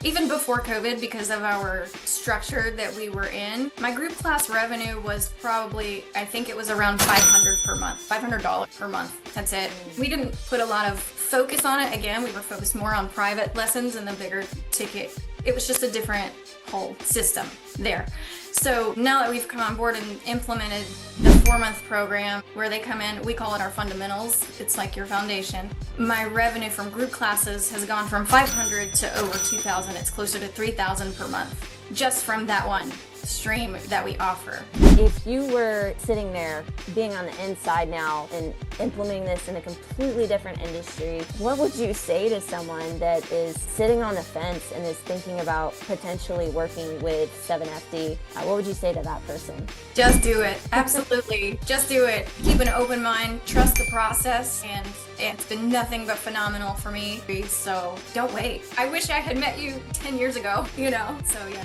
Even before COVID, because of our structure that we were in, my group class revenue was probably, I think it was around 500 per month, $500 per month. That's it. We didn't put a lot of focus on it. Again, we were focused more on private lessons and the bigger ticket. It was just a different whole system there. So now that we've come on board and implemented the 4-month program where they come in, we call it our fundamentals. It's like your foundation. My revenue from group classes has gone from 500 to over 2,000. It's closer to 3,000 per month just from that one stream that we offer. If you were sitting there being on the inside now and implementing this in a completely different industry, what would you say to someone that is sitting on the fence and is thinking about potentially working with 7FD? What would you say to that person? Just do it. Absolutely. Just do it. Keep an open mind, trust the process, and it's been nothing but phenomenal for me. So don't wait. I wish I had met you 10 years ago, so yeah.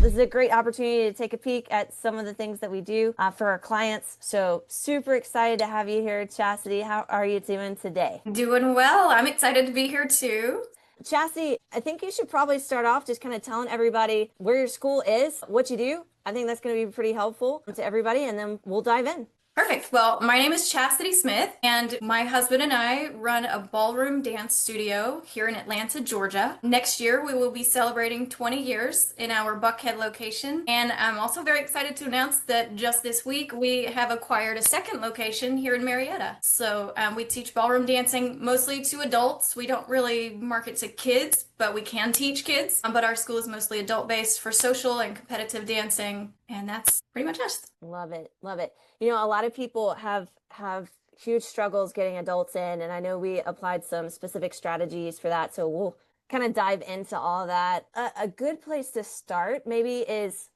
This is a great opportunity to take a peek at some of the things that we do for our clients. So super excited to have you here, Chasity. How are you doing today? Doing well. I'm excited to be here too. Chasity, I think you should probably start off just kind of telling everybody where your school is, what you do. I think that's going to be pretty helpful to everybody, and then we'll dive in. Perfect. Well, my name is Chasity Smith, and my husband and I run a ballroom dance studio here in Atlanta, Georgia. Next year, we will be celebrating 20 years in our Buckhead location. And I'm also very excited to announce that just this week, we have acquired a second location here in Marietta. So we teach ballroom dancing mostly to adults. We don't really market to kids, but we can teach kids. But our school is mostly adult-based for social and competitive dancing. And that's pretty much us. Love it. Love it. A lot of people have huge struggles getting adults in, and I know we applied some specific strategies for that. So we'll kind of dive into all that. A good place to start maybe is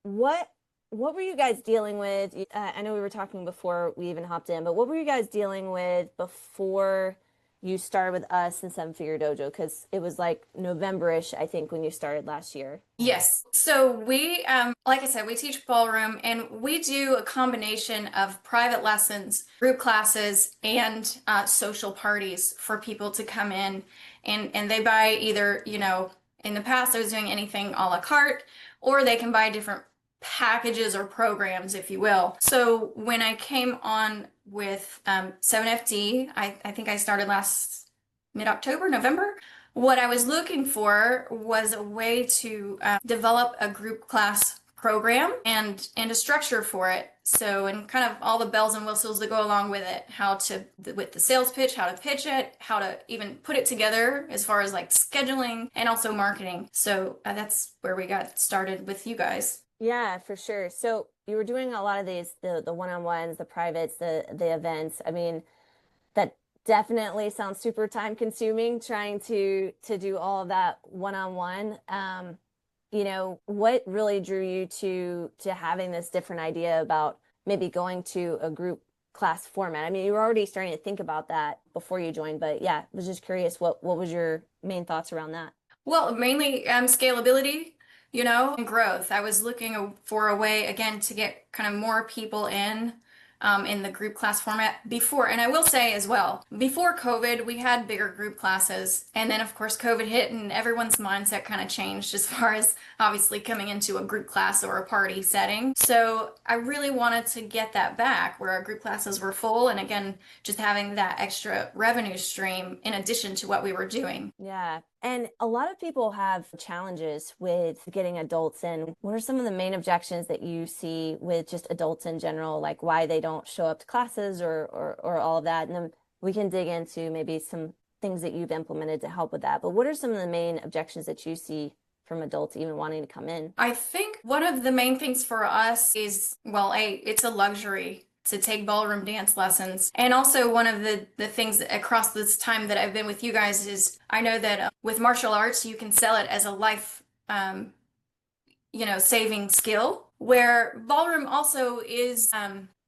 what were you guys dealing with? I know we were talking before we even hopped in, but what were you guys dealing with before you started with us in Seven Figure Dojo? Because it was like November-ish, I think, when you started last year. Yes. So we, like I said, we teach ballroom, and we do a combination of private lessons, group classes, and social parties for people to come in, and they buy either, in the past I was doing anything a la carte, or they can buy different packages or programs, if you will. So when I came on with 7FD, I think I started last mid-October, November. What I was looking for was a way to develop a group class program and a structure for it. So, and kind of all the bells and whistles that go along with it, with the sales pitch, how to pitch it, how to even put it together as far as like scheduling and also marketing. So that's where we got started with you guys. Yeah, for sure. So you were doing a lot of these, the one-on-ones, the privates, the events. I mean, that definitely sounds super time consuming trying to do all of that one-on-one. What really drew you to having this different idea about maybe going to a group class format? I mean, you were already starting to think about that before you joined, but yeah, I was just curious, what was your main thoughts around that? Well, mainly scalability, and growth. I was looking for a way, again, to get kind of more people in the group class format before. And I will say as well, before COVID, we had bigger group classes. And then, of course, COVID hit and everyone's mindset kind of changed as far as obviously coming into a group class or a party setting. So I really wanted to get that back where our group classes were full. And again, just having that extra revenue stream in addition to what we were doing. Yeah. And a lot of people have challenges with getting adults in. What are some of the main objections that you see with just adults in general, like why they don't show up to classes or all of that? And then we can dig into maybe some things that you've implemented to help with that. But what are some of the main objections that you see from adults even wanting to come in? I think one of the main things for us is, well, it's a luxury to take ballroom dance lessons. And also one of the things across this time that I've been with you guys is I know that with martial arts, you can sell it as a life, saving skill, where ballroom also is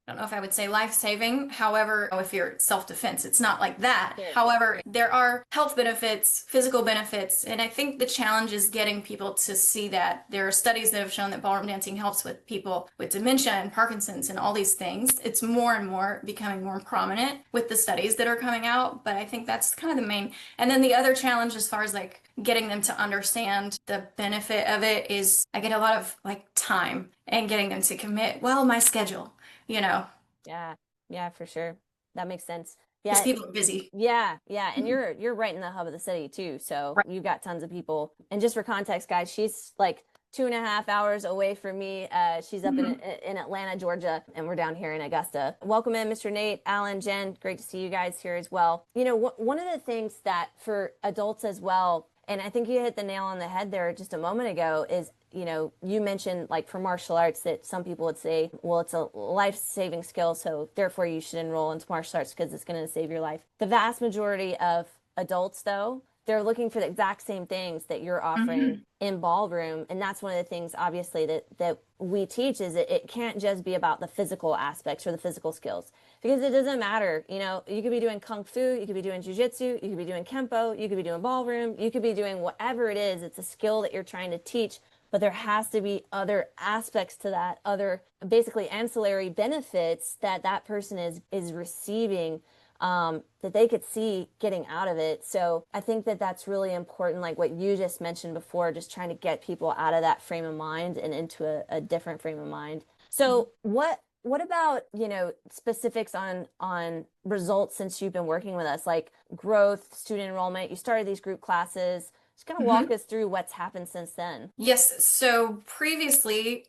I don't know if I would say life-saving. However, if you're self-defense, it's not like that. Sure. However, there are health benefits, physical benefits, and I think the challenge is getting people to see that. There are studies that have shown that ballroom dancing helps with people with dementia and Parkinson's and all these things. It's more and more becoming more prominent with the studies that are coming out, but I think that's kind of the main. And then the other challenge as far as like getting them to understand the benefit of it is I get a lot of like time and getting them to commit, well, my schedule, you know, Yeah, yeah, for sure. That makes sense. because Yeah, people are busy. yeah, yeah. And you're right in the hub of the city too. So Right. you've got tons of people. And just for context, guys, she's like 2.5 hours away from me. She's up Mhm. in Atlanta, Georgia, and we're down here in Augusta. Welcome in, Mr. Nate, Alan, Jen. Great to see you guys here as well. You know, one of the things that for adults as well, and I think you hit the nail on the head there just a moment ago, is you know, you mentioned like for martial arts that some people would say, well, it's a life-saving skill, so therefore you should enroll into martial arts because it's going to save your life. The vast majority of adults, though, they're looking for the exact same things that you're offering Mhm. in ballroom, and that's one of the things obviously that we teach is that it can't just be about the physical aspects or the physical skills because it doesn't matter. You know, you could be doing kung fu, you could be doing jujitsu, you could be doing kempo, you could be doing ballroom, you could be doing whatever it is. It's a skill that you're trying to teach, but there has to be other aspects to that, other basically ancillary benefits that that person is receiving, that they could see getting out of it. So I think that that's really important, like what you just mentioned before, just trying to get people out of that frame of mind and into a different frame of mind. So what about, you know, specifics on results since you've been working with us, like growth, student enrollment? You started these group classes. Just kind of walk Mhm. us through what's happened since then. Yes. So previously,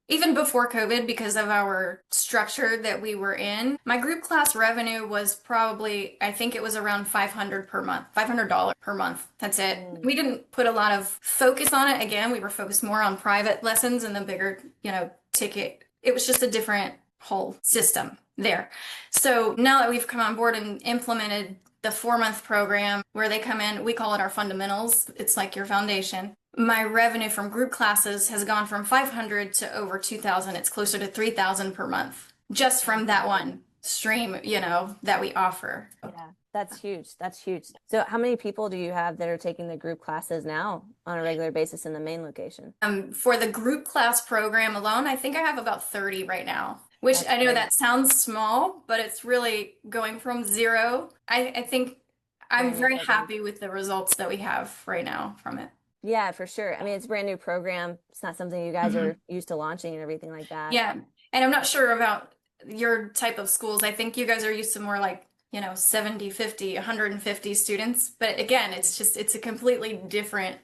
even before COVID, because of our structure that we were in, my group class revenue was probably, I think it was around 500 per month, $500 per month. That's it. Mm, We didn't put a lot of focus on it. Again, we were focused more on private lessons and the bigger, ticket. It was just a different whole system there. So now that we've come on board and implemented the 4-month program where they come in, we call it our fundamentals. It's like your foundation. My revenue from group classes has gone from 500 to over 2,000. It's closer to 3,000 per month just from that fantastic. one stream, that we offer. Yeah, that's huge. That's huge. So how many people do you have that are taking the group classes now on a regular basis in the main location? For the group class program alone, I think I have about 30 right now, which That's I know great. that sounds small, but it's really going from zero. I think I'm Brand new very program. happy with the results that we have right now from it. Yeah, for sure. I mean, it's a brand new program. It's not something you guys Mhm. are used to launching and everything like that. Yeah. And I'm not sure about your type of schools. I think you guys are used to more like, 70, 50, 150 students. But again, it's a completely different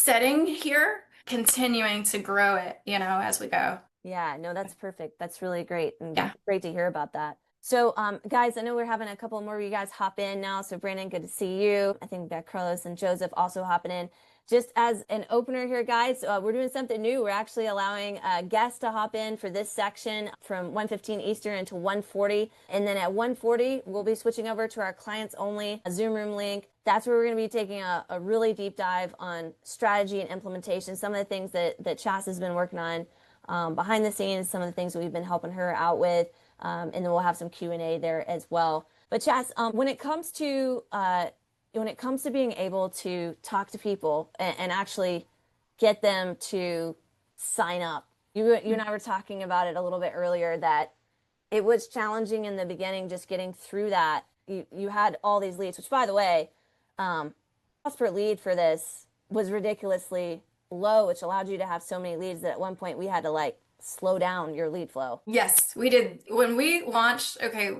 setting here, continuing to grow it, as we go. Yeah, no, that's perfect. That's really great and Yeah. great to hear about that. So, guys, I know we're having a couple more of you guys hop in now. So, Brandon, good to see you. I think that Carlos and Joseph also hopping in. Just as an opener here, guys, we're doing something new. We're actually allowing guests to hop in for this section from 1:15 Eastern until 1:40. And then at 1:40, we'll be switching over to our clients only Zoom room link. That's where we're going to be taking a really deep dive on strategy and implementation, some of the things that Chas has been working on behind the scenes, some of the things that we've been helping her out with, and then we'll have some Q&A there as well. But Chas, when it comes to being able to talk to people and actually get them to sign up, you and I were talking about it a little bit earlier that it was challenging in the beginning just getting through that. You had all these leads, which by the way, cost per lead for this was ridiculously low, which allowed you to have so many leads that at one point we had to like slow down your lead flow. Yes, we did. When we launched, okay,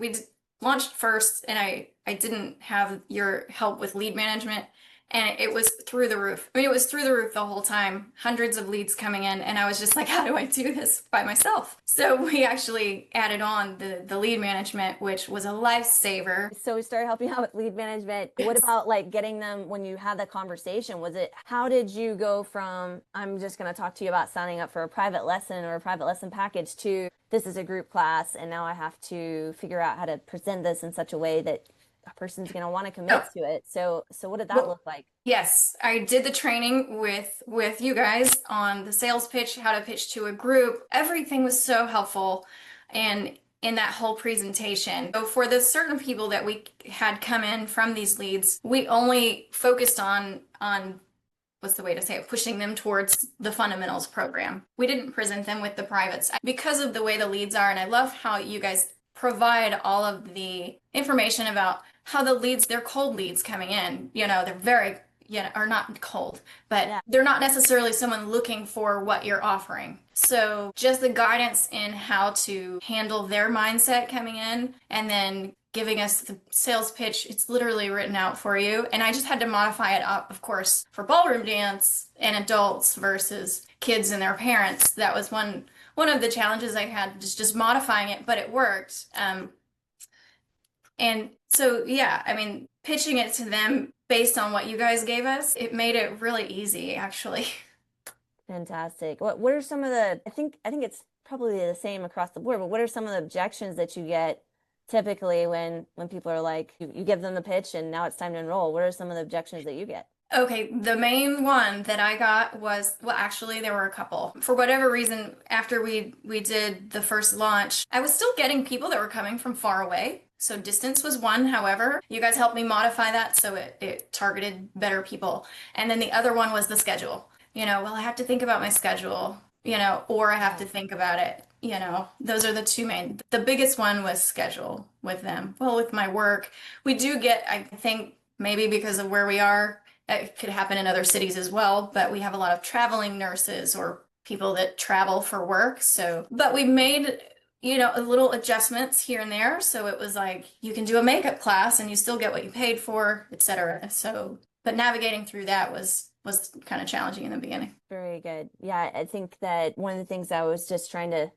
launched first, and I didn't have your help with lead management, and it was through the roof. I mean, it was through the roof the whole time, hundreds of leads coming in, and I was just like, how do I do this by myself? So we actually added on the lead management, which was a lifesaver. So we started helping out with lead management. What Yes. about like getting them when you had that conversation? How did you go from, I'm just going to talk to you about signing up for a private lesson or a private lesson package to this is a group class and now I have to figure out how to present this in such a way that a person's going to want to commit Oh, to it. So what did that well, look like? yes, I did the training with you guys on the sales pitch, how to pitch to a group. Everything was so helpful. and in that whole presentation. So for the certain people that we had come in from these leads, we only focused on what's the way to say it, pushing them towards the fundamentals program. We didn't present them with the privates because of the way the leads are. And I love how you guys provide all of the information about how the leads, they're cold leads coming in. They're very, are not cold, but Yeah. they're not necessarily someone looking for what you're offering. So just the guidance in how to handle their mindset coming in and then giving us the sales pitch, it's literally written out for you. And I just had to modify it up, of course, for ballroom dance and adults versus kids and their parents. That was one of the challenges I had, just modifying it, but it worked. And so, yeah, I mean, pitching it to them based on what you guys gave us, it made it really easy, actually. Fantastic. What are some of the, I think it's probably the same across the board, but what are some of the objections that you get typically when people are like, you give them the pitch and now it's time to enroll? What are some of the objections that you get? Okay, the main one that I got was, well, actually, there were a couple. For whatever reason, after we did the first launch, I was still getting people that were coming from far away. So distance was one. However, you guys helped me modify that so it targeted better people. And then the other one was the schedule. Well, I have to think about my schedule, or I have to think about it. Those are the two main. The biggest one was schedule with them. Well, with my work, we do get, I think, maybe because of where we are, it could happen in other cities as well, but we have a lot of traveling nurses or people that travel for work. So, but we made, a little adjustments here and there. So it was like you can do a makeup class and you still get what you paid for, etc. So, but navigating through that was kind of challenging in the beginning. Very good. Yeah, I think that one of the things I was just trying to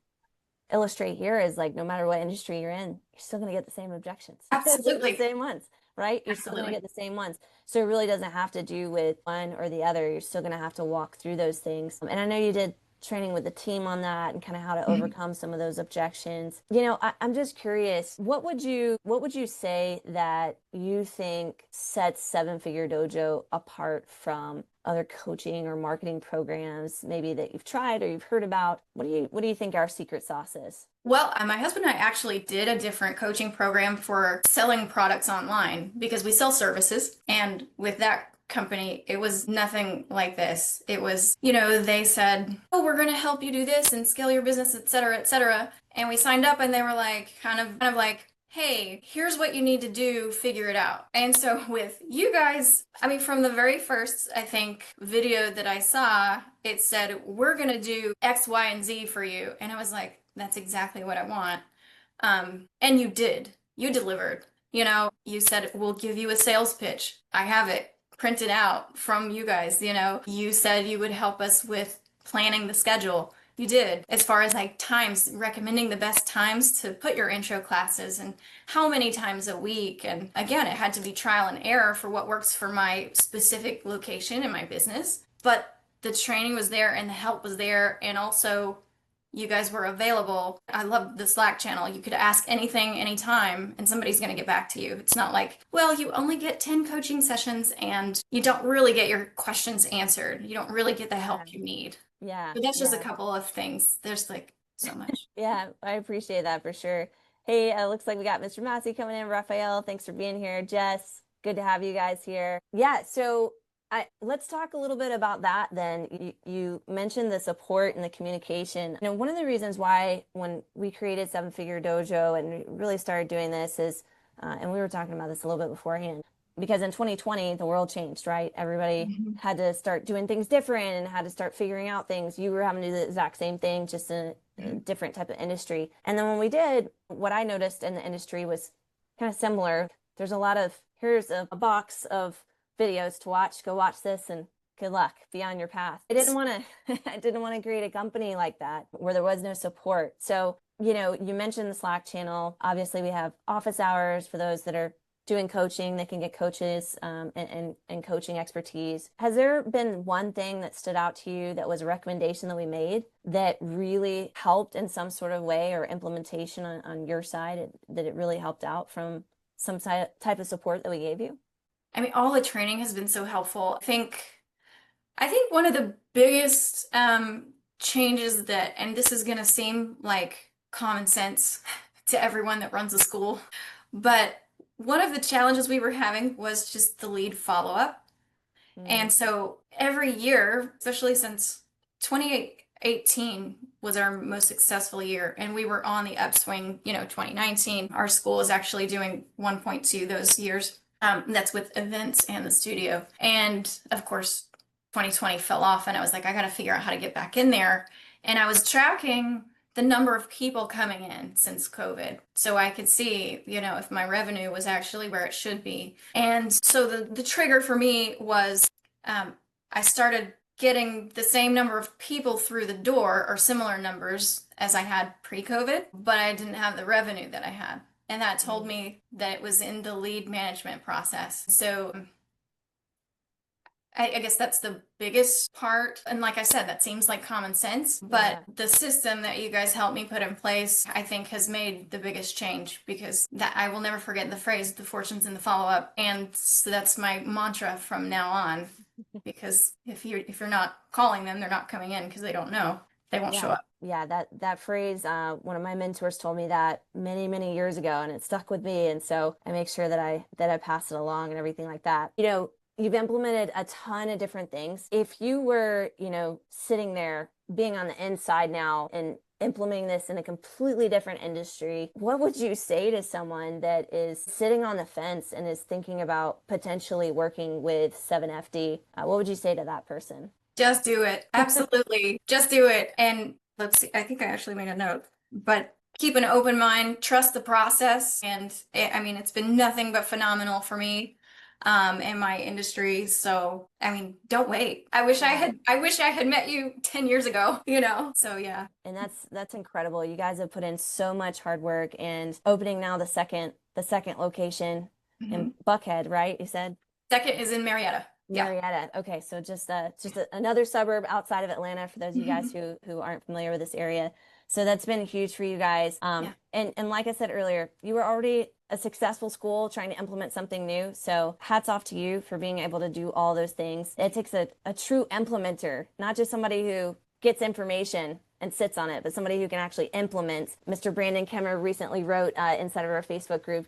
illustrate here is like no matter what industry you're in, you're still going to get the same objections. Absolutely. The same ones, right? You're still going to Absolutely. get the same ones. So it really doesn't have to do with one or the other. You're still going to have to walk through those things. And I know you did training with the team on that and kind of how to Mhm. overcome some of those objections. I'm just curious, what would you say that you think sets Seven Figure Dojo apart from other coaching or marketing programs maybe that you've tried or you've heard about? What do you think our secret sauce is? Well, my husband and I actually did a different coaching program for selling products online because we sell services. And with that company, it was nothing like this. It was, they said, oh, we're going to help you do this and scale your business, et cetera, et cetera. And we signed up and they were like, kind of like, hey, here's what you need to do, figure it out. And so with you guys, I mean, from the very first, I think, video that I saw, it said, we're going to do X, Y, and Z for you. And I was like, that's exactly what I want. And you did. You delivered. You said, we'll give you a sales pitch. I have it printed out from you guys. You said you would help us with planning the schedule. You did. As far as like times, recommending the best times to put your intro classes and how many times a week. And again, it had to be trial and error for what works for my specific location in my business. But the training was there and the help was there. And also, you guys were available. I love the Slack channel. You could ask anything, anytime, and somebody's going to get back to you. It's not like, well, you only get 10 coaching sessions and you don't really get your questions answered. You don't really get the help you need. Yeah, But that's just a yeah, couple of things. There's like so much. yeah. I appreciate that for sure. Hey, looks like we got Mr. Massey coming in. Raphael, thanks for being here. Jess, good to have you guys here. Yeah, so let's talk a little bit about that then. You mentioned the support and the communication. One of the reasons why when we created Seven Figure Dojo and really started doing this is, and we were talking about this a little bit beforehand, because in 2020, the world changed, right? Everybody Mhm. had to start doing things different and had to start figuring out things. You were having to do the exact same thing, just in a different type of industry. And then when we did, what I noticed in the industry was kind of similar. There's a lot of, here's a box of videos to watch, go watch this and good luck, be on your path. I didn't want to, I didn't want to create a company like that where there was no support. So, you mentioned the Slack channel. Obviously we have office hours for those that are doing coaching. They can get coaches and coaching expertise. Has there been one thing that stood out to you that was a recommendation that we made that really helped in some sort of way or implementation on your side that it really helped out from some type of support that we gave you? I mean, all the training has been so helpful. I think one of the biggest changes that, and this is going to seem like common sense to everyone that runs a school. But one of the challenges we were having was just the lead follow-up. Mm, And so every year, especially since 2018 was our most successful year, and we were on the upswing, 2019, our school is actually doing 1.2 those years. That's with events and the studio. And of course, 2020 fell off, and I was like, I got to figure out how to get back in there. And I was tracking the number of people coming in since COVID. So I could see, if my revenue was actually where it should be. And so the trigger for me was I started getting the same number of people through the door or similar numbers as I had pre-COVID, but I didn't have the revenue that I had. And that told mm, me that it was in the lead management process. So I guess that's the biggest part. And like I said, that seems like common sense, but yeah. the system that you guys helped me put in place, I think has made the biggest change because that I will never forget the phrase, the fortune's in the follow-up. And so that's my mantra from now on. Because if you're not calling them, they're not coming in because they don't know. They won't show Yeah. up. Yeah, that phrase, one of my mentors told me that many, many years ago, and it stuck with me. And so I make sure that I pass it along and everything like that. You've implemented a ton of different things. If you were, sitting there being on the inside now and implementing this in a completely different industry, what would you say to someone that is sitting on the fence and is thinking about potentially working with 7FD? What would you say to that person? Just do it. Absolutely. Just do it. And let's see, I think I actually made a note, but keep an open mind, trust the process. And I mean, it's been nothing but phenomenal for me in my industry. So, I mean, don't wait. Yeah. I wish I had met you 10 years ago, So yeah. And that's incredible. You guys have put in so much hard work and opening now the second location in Mhm. Buckhead, right? You said Second is in Marietta. Yeah. Marietta. Okay, so another suburb outside of Atlanta for those of you guys Mhm. who aren't familiar with this area. So that's been huge for you guys. Yeah. And like I said earlier, you were already a successful school trying to implement something new. So hats off to you for being able to do all those things. It takes a true implementer, not just somebody who gets information and sits on it, but somebody who can actually implement. Mr. Brandon Kemmer recently wrote inside of our Facebook group,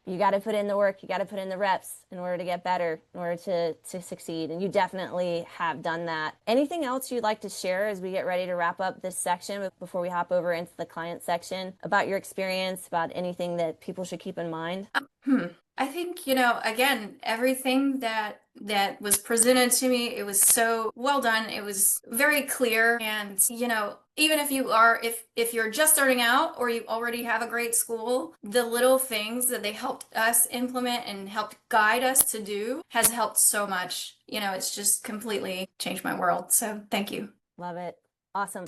you got to put in the work, you got to put in the reps in order to get better, in order to succeed. And you definitely have done that. Anything else you'd like to share as we get ready to wrap up this section before we hop over into the client section about your experience, about anything that people should keep in mind? Hmm. I think, again, everything that was presented to me, it was so well done. It was very clear. And, even if you're just starting out or you already have a great school, the little things that they helped us implement and helped guide us to do has helped so much. It's just completely changed my world. So thank you. Love it. Awesome.